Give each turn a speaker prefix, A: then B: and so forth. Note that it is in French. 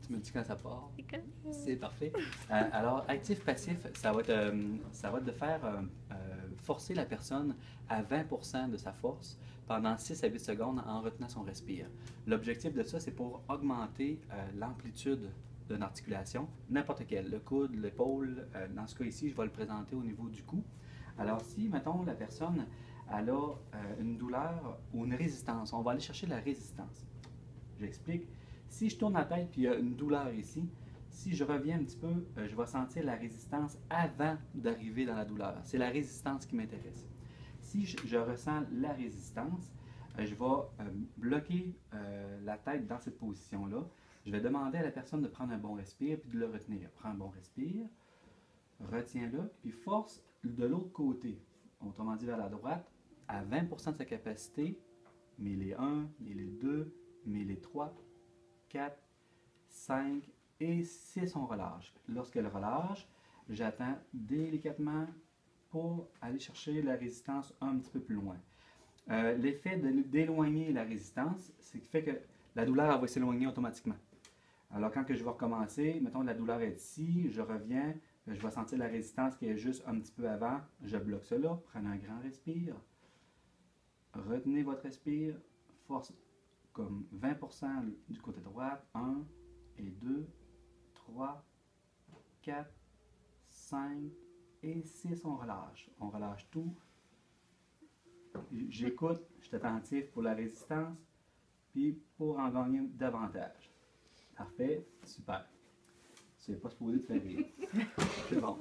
A: Tu me dis quand ça part.
B: C'est correct.
A: C'est parfait. Alors, actif-passif, ça va te de faire forcer la personne à 20% de sa force pendant 6 à 8 secondes en retenant son respire. L'objectif de ça, c'est pour augmenter l'amplitude d'une articulation, n'importe quelle, le coude, l'épaule. Dans ce cas ici, je vais le présenter au niveau du cou. Alors, si, mettons, la personne elle a une douleur ou une résistance, on va aller chercher la résistance. J'explique. Si je tourne la tête puis il y a une douleur ici, si je reviens un petit peu, je vais sentir la résistance avant d'arriver dans la douleur. C'est la résistance qui m'intéresse. Si je ressens la résistance, je vais bloquer la tête dans cette position-là. Je vais demander à la personne de prendre un bon respire puis de le retenir. Prends un bon respire, retiens-le, puis force de l'autre côté, autrement dit vers la droite, à 20% de sa capacité, mets les 1, mets les 2, mets les 3, 4, 5 et 6, on relâche. Lorsqu'elle relâche, j'attends délicatement pour aller chercher la résistance un petit peu plus loin. L'effet d'éloigner la résistance, c'est qui fait que la douleur va s'éloigner automatiquement. Alors quand que je vais recommencer, mettons la douleur est ici, je reviens, je vais sentir la résistance qui est juste un petit peu avant, je bloque cela, prenez un grand respire, retenez votre respire, force comme 20% du côté droit, 1 et 2, 3, 4, 5 et 6, on relâche tout. J'écoute, je suis attentif pour la résistance, puis pour en gagner davantage. Parfait, super. Tu n'es pas supposé te faire rire. C'est bon.